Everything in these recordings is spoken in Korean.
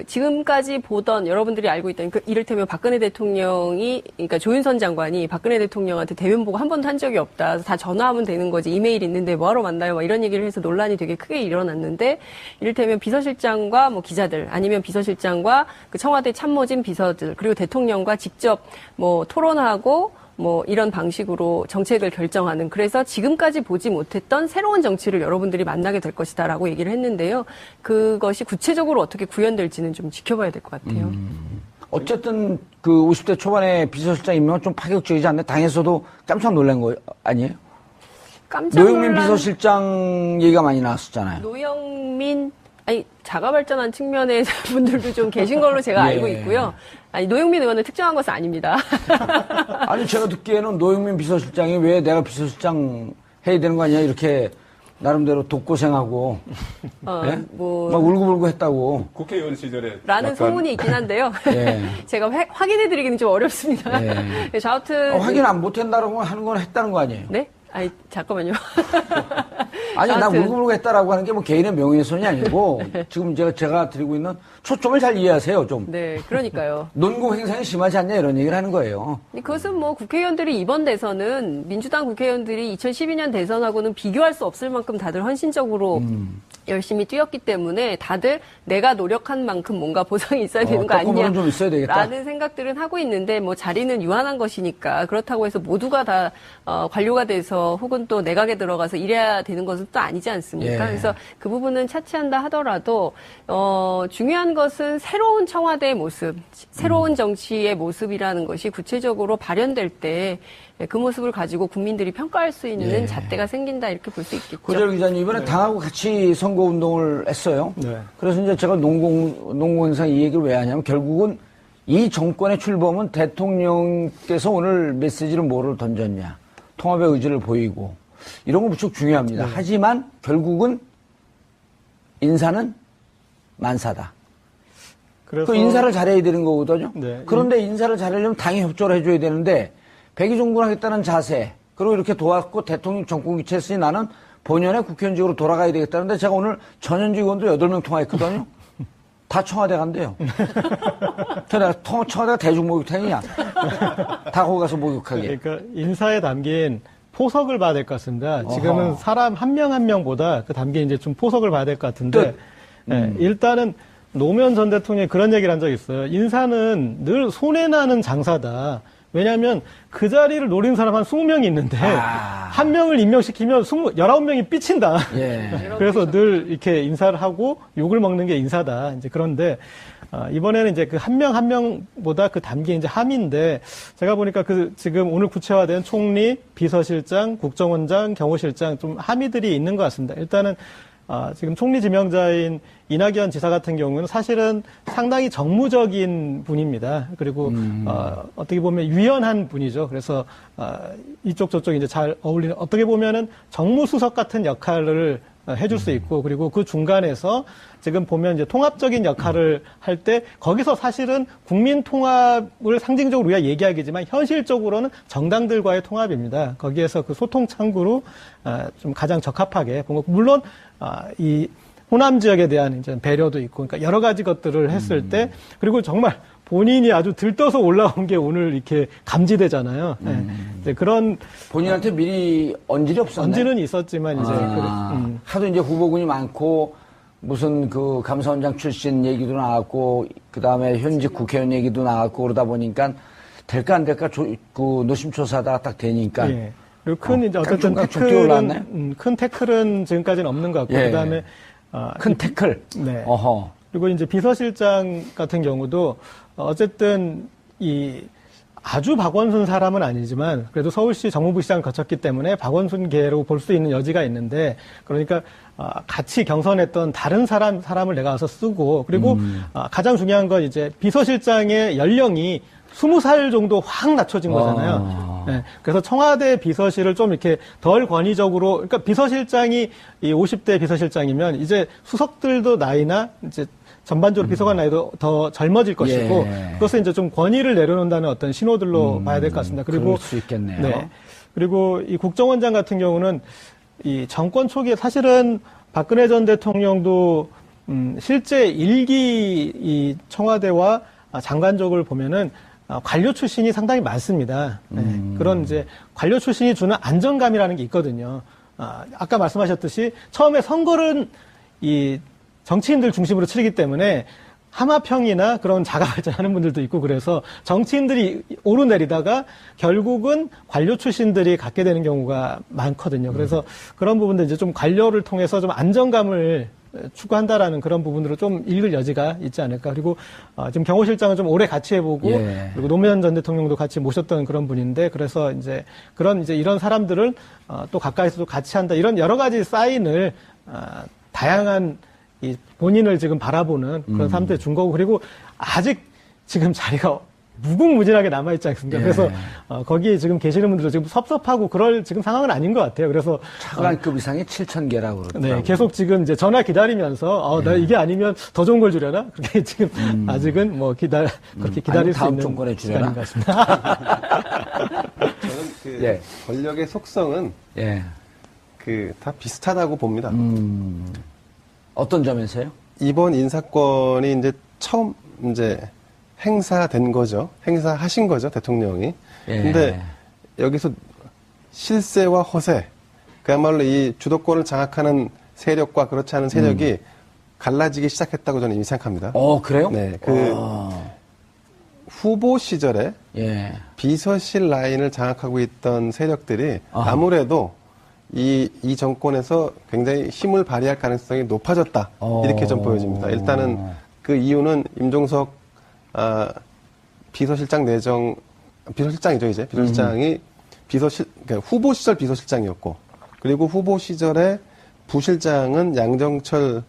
지금까지 보던 여러분들이 알고 있던 이를테면 박근혜 대통령이 그러니까 조윤선 장관이 박근혜 대통령한테 대면 보고 한 번도 한 적이 없다. 다 전화하면 되는 거지. 이메일 있는데 뭐하러 만나요? 막 이런 얘기를 해서 논란이 되게 크게 일어났는데 이를테면 비서실장과 뭐 기자들 아니면 비서실장과 그 청와대 참모진 비서들 그리고 대통령과 직접 뭐 토론하고 뭐 이런 방식으로 정책을 결정하는 그래서 지금까지 보지 못했던 새로운 정치를 여러분들이 만나게 될 것이다라고 얘기를 했는데요. 그것이 구체적으로 어떻게 구현될지는 좀 지켜봐야 될 것 같아요. 어쨌든 그 50대 초반에 비서실장 임명은 좀 파격적이지 않나요? 당에서도 깜짝 놀란 거 아니에요? 노영민 비서실장 얘기가 많이 나왔었잖아요. 노영민 자가 발전한 측면의 분들도 좀 계신 걸로 제가 알고 있고요. 노영민 의원은 특정한 것은 아닙니다. 아니, 제가 듣기에는 노영민 비서실장이 왜 내가 비서실장 해야 되는 거 아니야? 이렇게 나름대로 독고생하고, 예? 막 울고불고 했다고. 국회의원 시절에. 라는 소문이 있긴 한데요. 예. 제가 확인해드리기는 좀 어렵습니다. 예. 그래서 아무튼. 확인 안 못한다라고 하는 건 했다는 거 아니에요? 네? 잠깐만요. 아니, 나 울고불고 했다라고 하는 게 뭐 개인의 명예훼손이 아니고, 지금 제가 드리고 있는 초점을 잘 이해하세요, 좀. 네, 그러니까요. 논공 행상이 심하지 않냐, 이런 얘기를 하는 거예요. 그것은 뭐 국회의원들이 이번 대선은 민주당 국회의원들이 2012년 대선하고는 비교할 수 없을 만큼 다들 헌신적으로 열심히 뛰었기 때문에 다들 내가 노력한 만큼 뭔가 보상이 있어야 되는 거 아니냐. 좀 있어야 되겠다. 라는 생각들은 하고 있는데 뭐 자리는 유한한 것이니까 그렇다고 해서 모두가 다 관료가 돼서 혹은 또 내각에 들어가서 일해야 되는 것은 또 아니지 않습니까? 예. 그래서 그 부분은 차치한다 하더라도 중요한 것은 새로운 청와대의 모습, 새로운 정치의 모습이라는 것이 구체적으로 발현될 때 그 모습을 가지고 국민들이 평가할 수 있는 잣대가 생긴다 이렇게 볼 수 있겠죠. 고재열 기자님 이번에 당하고 같이 선거운동을 했어요. 네. 그래서 이제 제가 농공행상 이 얘기를 왜 하냐면 결국은 이 정권의 출범은 대통령께서 오늘 메시지를 뭐를 던졌냐. 통합의 의지를 보이고 이런 거 무척 중요합니다. 하지만 결국은 인사는 만사다. 그래서 그 인사를 잘해야 되는 거거든요. 네. 그런데 인사를 잘하려면 당이 협조를 해줘야 되는데 백의종군하겠다는 자세 그리고 이렇게 도왔고 대통령 정권 교체했으니 나는 본연의 국회의원직으로 돌아가야 되겠다는데 제가 오늘 전현직 의원도 8명 통화했거든요. 다 청와대 간대요. 내가 청와대가 대중목욕탕이냐. 다 거기 가서 목욕하게. 그러니까 인사에 담긴 포석을 봐야 될 것 같습니다. 지금은 사람 한 명 한 명보다 그 담긴 이제 좀 포석을 봐야 될 것 같은데 일단은 노무현 전 대통령이 그런 얘기를 한 적이 있어요. 인사는 늘 손해나는 장사다. 왜냐하면 그 자리를 노린 사람 한 20명이 있는데 한 명을 임명시키면 19명이 삐친다. 예. 그래서 늘 이렇게 인사를 하고 욕을 먹는 게 인사다. 이제 그런데 이번에는 이제 그 한 명 한 명보다 그 담긴 이제 함인데 제가 보니까 그 지금 오늘 구체화된 총리, 비서실장, 국정원장, 경호실장 좀 함의들이 있는 것 같습니다. 일단은 지금 총리 지명자인 이낙연 지사 같은 경우는 사실은 상당히 정무적인 분입니다. 그리고 어떻게 보면 유연한 분이죠. 그래서 이쪽 저쪽 이제 잘 어울리는 어떻게 보면은 정무수석 같은 역할을 해줄 수 있고 그리고 그 중간에서 지금 보면 이제 통합적인 역할을 할 때 거기서 사실은 국민 통합을 상징적으로 우리가 얘기하겠지만 현실적으로는 정당들과의 통합입니다. 거기에서 그 소통 창구로 좀 가장 적합하게 본 거. 물론 이 호남 지역에 대한 이제 배려도 있고 그러니까 여러 가지 것들을 했을 때 그리고 정말 본인이 아주 들떠서 올라온 게 오늘 이렇게 감지되잖아요. 이제 그런 본인한테 미리 언질이 없었나요? 언질은 있었지만 이제 하도 이제 후보군이 많고 무슨 그 감사원장 출신 얘기도 나왔고 그 다음에 현직 국회의원 얘기도 나왔고 그러다 보니까 될까 안 될까 그 노심초사하다가 딱 되니까. 예. 그리고 큰 이제 어쨌든 태클은 큰 태클은 지금까지는 없는 것 같고 예. 그다음에 큰 태클. 네. 어허. 그리고 이제 비서실장 같은 경우도 어쨌든 이 아주 박원순 사람은 아니지만 그래도 서울시 정무부시장을 거쳤기 때문에 박원순계로 볼 수 있는 여지가 있는데 그러니까 같이 경선했던 다른 사람을 내가 와서 쓰고 그리고 가장 중요한 건 이제 비서실장의 연령이 20살 정도 확 낮춰진 거잖아요. 네, 그래서 청와대 비서실을 좀 이렇게 덜 권위적으로, 그러니까 비서실장이 이 50대 비서실장이면 이제 수석들도 나이나 이제 전반적으로 비서관 나이도 더 젊어질 것이고 그것을 이제 좀 권위를 내려놓는다는 어떤 신호들로 봐야 될 것 같습니다. 그리고 그럴 수 있겠네요. 네, 그리고 이 국정원장 같은 경우는 이 정권 초기에 사실은 박근혜 전 대통령도 실제 일기 이 청와대와 장관족을 보면은 관료 출신이 상당히 많습니다. 네. 그런 이제 관료 출신이 주는 안정감이라는 게 있거든요. 아까 말씀하셨듯이 처음에 선거는 이 정치인들 중심으로 치르기 때문에 하마평이나 그런 자가발전하는 분들도 있고 그래서 정치인들이 오르내리다가 결국은 관료 출신들이 갖게 되는 경우가 많거든요. 그래서 그런 부분들 이제 좀 관료를 통해서 좀 안정감을 추구한다라는 그런 부분으로 좀 읽을 여지가 있지 않을까. 그리고 지금 경호실장은 좀 오래 같이 해보고 그리고 노무현 전 대통령도 같이 모셨던 그런 분인데 그래서 이제 그런 이제 이런 사람들을 또 가까이서도 같이 한다 이런 여러 가지 사인을 다양한 이 본인을 지금 바라보는 그런 사람들이 준 거고 그리고 아직 지금 자리가 무궁무진하게 남아있지 않습니까? 그래서 거기에 지금 계시는 분들도 지금 섭섭하고 그럴 지금 상황은 아닌 것 같아요. 그래서 차관급 이상이 7,000개라고 그러더라고요. 네, 계속 지금 이제 전화 기다리면서 나 이게 아니면 더 좋은 걸 주려나? 그렇게 지금 아직은 뭐 그렇게 기다릴 수 다음 있는 정권에 시간인 주려나? 것 같습니다. 저는 그 권력의 속성은 다 비슷하다고 봅니다. 어떤 점에서요? 이번 인사권이 이제 처음 이제 행사된 거죠. 행사하신 거죠, 대통령이. 근데 여기서 실세와 허세, 그야말로 이 주도권을 장악하는 세력과 그렇지 않은 세력이 갈라지기 시작했다고 저는 이미 생각합니다. 그래요? 네, 후보 시절에 비서실 라인을 장악하고 있던 세력들이 아무래도 이 정권에서 굉장히 힘을 발휘할 가능성이 높아졌다. 이렇게 좀 보여집니다. 일단은 그 이유는 임종석 비서실장이죠, 이제. 비서실장이 그러니까 후보 시절 비서실장이었고, 그리고 후보 시절에 부실장은 양정철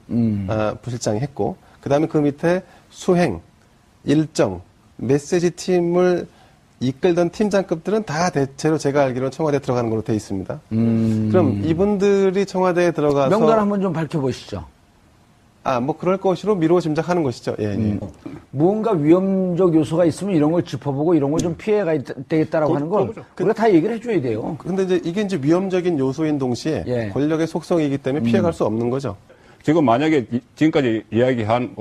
부실장이 했고, 그 다음에 그 밑에 수행, 일정, 메시지 팀을 이끌던 팀장급들은 다 대체로 제가 알기로는 청와대에 들어가는 걸로 돼 있습니다. 그럼 이분들이 청와대에 들어가서 명단 한번 좀 밝혀보시죠. 뭐 그럴 것으로 미루어 짐작하는 것이죠. 무언가 위험적 요소가 있으면 이런 걸 짚어보고 이런 걸 좀 피해가 되겠다라고 하는 걸 우리가 다 얘기를 해줘야 돼요. 근데 이게 이제 위험적인 요소인 동시에 권력의 속성이기 때문에 피해갈 수 없는 거죠. 지금 만약에 지금까지 이야기한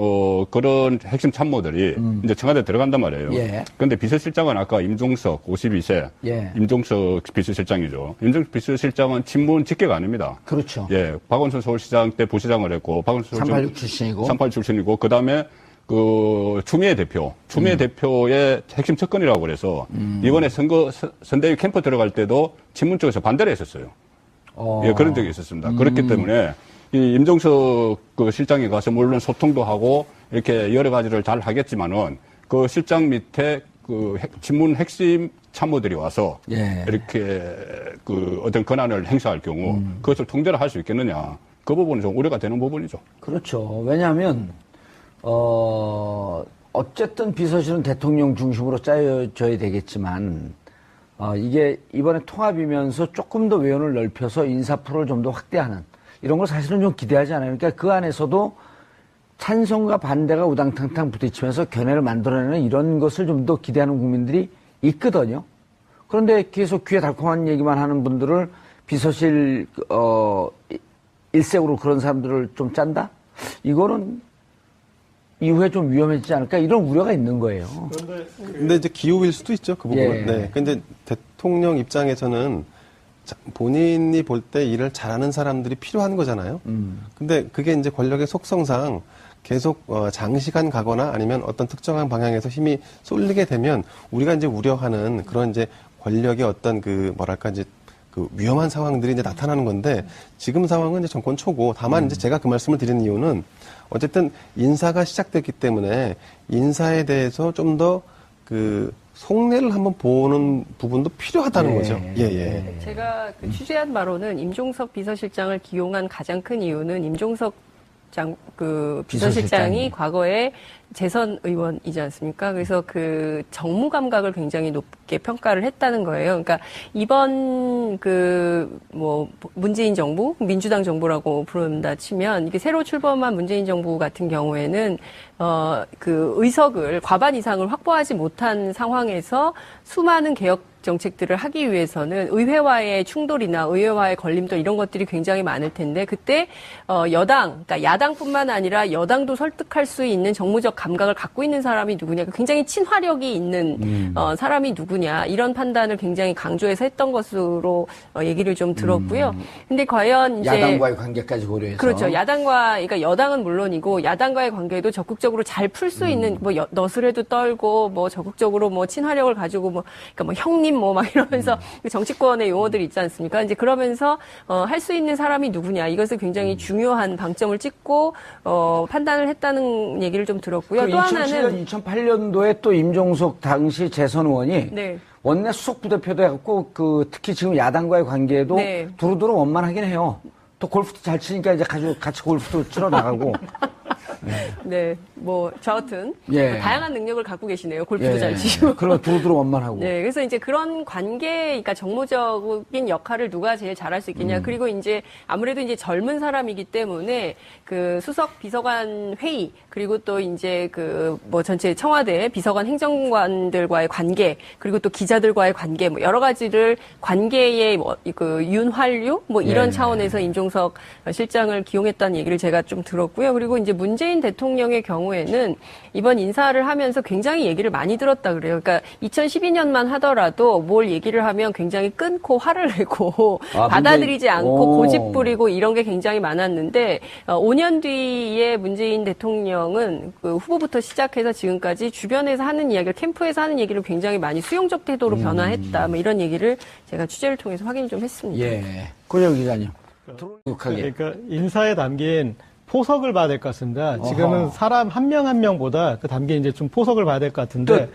그런 핵심 참모들이 이제 청와대 들어간단 말이에요. 그런데 비서실장은 아까 임종석 52세 임종석 비서실장이죠. 임종석 비서실장은 친문 직계가 아닙니다. 그렇죠. 박원순 서울시장 때 부시장을 했고 박원순 386 출신이고 386 출신이고 그다음에 추미애 대표의 핵심 측근이라고 그래서 이번에 선대위 캠프 들어갈 때도 친문 쪽에서 반대를 했었어요. 그런 적이 있었습니다. 그렇기 때문에 이 임종석 그 실장이 가서 물론 소통도 하고 이렇게 여러 가지를 잘 하겠지만은 그 실장 밑에 그 친문 핵심 참모들이 와서 이렇게 그 어떤 권한을 행사할 경우 그것을 통제를 할 수 있겠느냐. 그 부분은 좀 우려가 되는 부분이죠. 그렇죠. 왜냐하면 어쨌든 비서실은 대통령 중심으로 짜여져야 되겠지만 이게 이번에 통합이면서 조금 더 외연을 넓혀서 인사 풀을 좀 더 확대하는 이런 걸 사실은 좀 기대하지 않아요. 그러니까 그 안에서도 찬성과 반대가 우당탕탕 부딪히면서 견해를 만들어내는 이런 것을 좀 더 기대하는 국민들이 있거든요. 그런데 계속 귀에 달콤한 얘기만 하는 분들을 비서실 일색으로 그런 사람들을 좀 짠다? 이거는 이후에 좀 위험해지지 않을까? 이런 우려가 있는 거예요. 근데 이제 기우일 수도 있죠, 그 부분은. 근데 대통령 입장에서는 본인이 볼 때 일을 잘하는 사람들이 필요한 거잖아요. 근데 그게 이제 권력의 속성상 계속 장시간 가거나 아니면 어떤 특정한 방향에서 힘이 쏠리게 되면 우리가 이제 우려하는 그런 이제 권력의 어떤 그 위험한 상황들이 이제 나타나는 건데 지금 상황은 이제 정권 초고 다만 이제 제가 그 말씀을 드리는 이유는 어쨌든 인사가 시작됐기 때문에 인사에 대해서 좀 더 속내를 한번 보는 부분도 필요하다는 거죠. 제가 취재한 바로는 임종석 비서실장을 기용한 가장 큰 이유는 임종석 비서실장이 과거에 재선 의원이지 않습니까? 그래서 그 정무 감각을 굉장히 높게 평가를 했다는 거예요. 그러니까 이번 문재인 정부, 민주당 정부라고 부른다 치면 이게 새로 출범한 문재인 정부 같은 경우에는 그 의석을 과반 이상을 확보하지 못한 상황에서 수많은 개혁 정책들을 하기 위해서는 의회와의 충돌이나 의회와의 걸림돌 이런 것들이 굉장히 많을 텐데 그때 여당, 그러니까 야당뿐만 아니라 여당도 설득할 수 있는 정무적 감각을 갖고 있는 사람이 누구냐, 굉장히 친화력이 있는 사람이 누구냐 이런 판단을 굉장히 강조해서 했던 것으로 얘기를 좀 들었고요. 근데 과연 이제 야당과의 관계까지 고려해서 그렇죠. 그러니까 여당은 물론이고 야당과의 관계도 적극적으로 잘 풀 수 있는 뭐 너스레도 떨고 뭐 적극적으로 뭐 친화력을 가지고 뭐 그러니까 뭐 형님 뭐 막 이러면서 정치권의 용어들이 있지 않습니까? 이제 그러면서 할 수 있는 사람이 누구냐 이것을 굉장히 중요한 방점을 찍고 판단을 했다는 얘기를 좀 들었고요. 또 하나는 2008년도에 또 임종석 당시 재선 의원이 네. 원내 수석 부대표도 해갖고 특히 지금 야당과의 관계도 네. 두루두루 원만하긴 해요. 또 골프도 잘 치니까 이제 같이 골프도 치러 나가고. 네, 뭐 저하튼 예. 뭐 다양한 능력을 갖고 계시네요. 골프도 예. 잘 치시고. 그럼 두루두루 원만하고. 네, 그래서 이제 그런 관계, 그러니까 정무적인 역할을 누가 제일 잘할 수 있겠냐. 그리고 이제 아무래도 이제 젊은 사람이기 때문에 그 수석 비서관 회의 그리고 또 이제 그 뭐 전체 청와대 비서관 행정관들과의 관계 그리고 또 기자들과의 관계 뭐 여러 가지를 관계의 뭐 그 윤활유 뭐 이런 예. 차원에서 임종석 실장을 기용했다는 얘기를 제가 좀 들었고요. 그리고 이제 문재인 대통령의 경우에는 이번 인사를 하면서 굉장히 얘기를 많이 들었다 그래요. 그러니까 2012년만 하더라도 뭘 얘기를 하면 굉장히 끊고 화를 내고 받아들이지 않고 고집 부리고 이런 게 굉장히 많았는데 5년 뒤에 문재인 대통령은 그 후보부터 시작해서 지금까지 주변에서 하는 이야기를 캠프에서 하는 얘기를 굉장히 많이 수용적 태도로 변화했다. 뭐 이런 얘기를 제가 취재를 통해서 확인 좀 했습니다. 예. 고정 기자님. 그러니까 인사에 담긴 포석을 봐야 될 것 같습니다. 지금은 사람 한 명 한 명보다 그 담긴 이제 좀 포석을 봐야 될 것 같은데,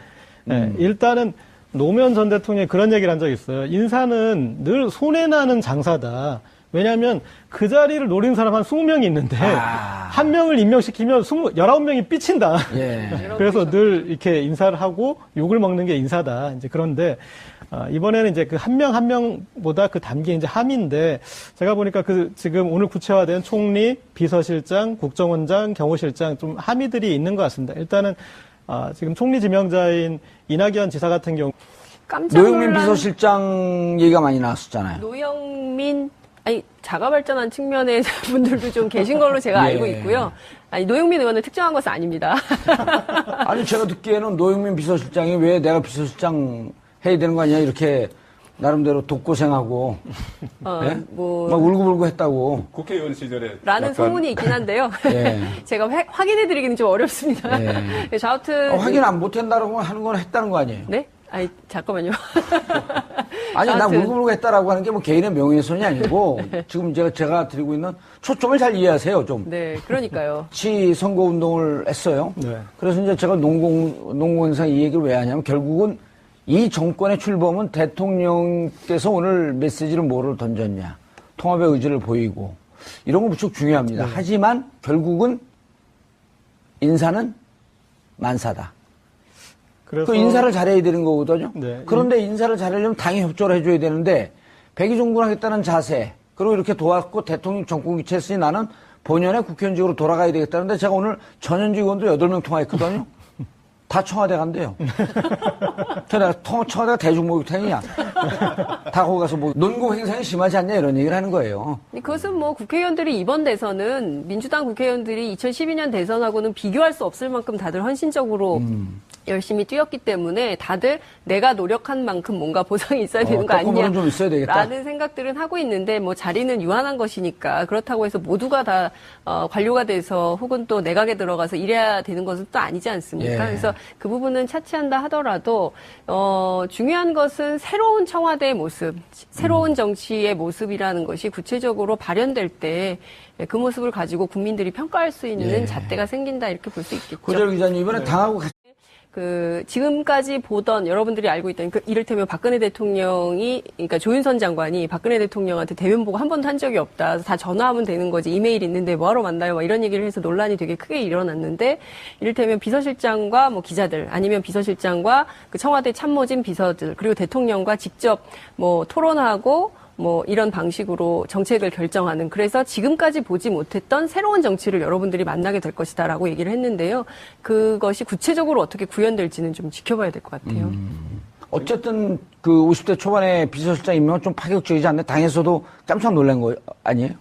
네, 일단은 노무현 전 대통령이 그런 얘기를 한 적이 있어요. 인사는 늘 손해나는 장사다. 왜냐하면 그 자리를 노린 사람 한 20명이 있는데 한 명을 임명시키면 19명이 삐친다. 예. 그래서 늘 이렇게 인사를 하고 욕을 먹는 게 인사다. 이제 그런데 이번에는 이제 그 한 명 한 명보다 그 담긴 이제 함인데 제가 보니까 그 지금 오늘 구체화된 총리, 비서실장, 국정원장, 경호실장 좀 함의들이 있는 것 같습니다. 일단은 지금 총리 지명자인 이낙연 지사 같은 경우 깜짝 노영민 놀란 비서실장 얘기가 많이 나왔었잖아요. 노영민 아니 자가 발전한 측면의 분들도 좀 계신 걸로 제가 예. 알고 있고요. 아니 노영민 의원을 특정한 것은 아닙니다. 아니 제가 듣기에는 노영민 비서실장이 왜 내가 비서실장 해야 되는 거 아니야 이렇게 나름대로 독고생하고 예? 뭐 막 울고불고 했다고. 국회의원 시절에 라는 약간 소문이 있긴 한데요. 예. 제가 확인해드리기는 좀 어렵습니다. 예. 아무튼 확인 안 못한다라고 하는 건 했다는 거 아니에요? 네? 아니 잠깐만요. 아니 나 아무튼. 울고불고 했다라고 하는 게 뭐 개인의 명예훼손이 아니고 지금 제가 드리고 있는 초점을 잘 이해하세요 좀. 네, 그러니까요. 치 선거 운동을 했어요. 네. 그래서 이제 제가 농공행상 이 얘기를 왜 하냐면 결국은 이 정권의 출범은 대통령께서 오늘 메시지를 뭐를 던졌냐. 통합의 의지를 보이고 이런 거 무척 중요합니다. 네. 하지만 결국은 인사는 만사다. 그래서 그 인사를 잘해야 되는 거거든요. 네. 그런데 인사를 잘하려면 당이 협조를 해줘야 되는데 백의종군하겠다는 자세 그리고 이렇게 도왔고 대통령 정권 교체했으니 나는 본연의 국회의원직으로 돌아가야 되겠다는데 제가 오늘 전현직 의원도 8명 통화했거든요. 다 청와대 간대요. 내가 청와대가 대중목욕탕이냐. 다 거기 가서 뭐 논공 행상이 심하지 않냐 이런 얘기를 하는 거예요. 그것은 뭐 국회의원들이 이번 대선은 민주당 국회의원들이 2012년 대선하고는 비교할 수 없을 만큼 다들 헌신적으로 열심히 뛰었기 때문에 다들 내가 노력한 만큼 뭔가 보상이 있어야 되는 거 아니냐. 좀 있어야 되겠다. 라는 생각들은 하고 있는데 뭐 자리는 유한한 것이니까 그렇다고 해서 모두가 다 관료가 돼서 혹은 또 내각에 들어가서 일해야 되는 것은 또 아니지 않습니까? 예. 그래서 그 부분은 차치한다 하더라도 중요한 것은 새로운 청와대의 모습, 새로운 정치의 모습이라는 것이 구체적으로 발현될 때 그 모습을 가지고 국민들이 평가할 수 있는 예. 잣대가 생긴다 이렇게 볼 수 있겠죠. 고재열 기자님 이번에 당하고 같이 지금까지 보던 여러분들이 알고 있던 이를테면 박근혜 대통령이 그러니까 조윤선 장관이 박근혜 대통령한테 대면 보고 한 번도 한 적이 없다. 다 전화하면 되는 거지. 이메일 있는데 뭐하러 만나요? 막 이런 얘기를 해서 논란이 되게 크게 일어났는데 이를테면 비서실장과 뭐 기자들 아니면 비서실장과 그 청와대 참모진 비서들 그리고 대통령과 직접 뭐 토론하고 뭐 이런 방식으로 정책을 결정하는 그래서 지금까지 보지 못했던 새로운 정치를 여러분들이 만나게 될 것이다라고 얘기를 했는데요. 그것이 구체적으로 어떻게 구현될지는 좀 지켜봐야 될 것 같아요. 어쨌든 그 50대 초반에 비서실장 임명은 좀 파격적이지 않나요? 당에서도 깜짝 놀란 거 아니에요?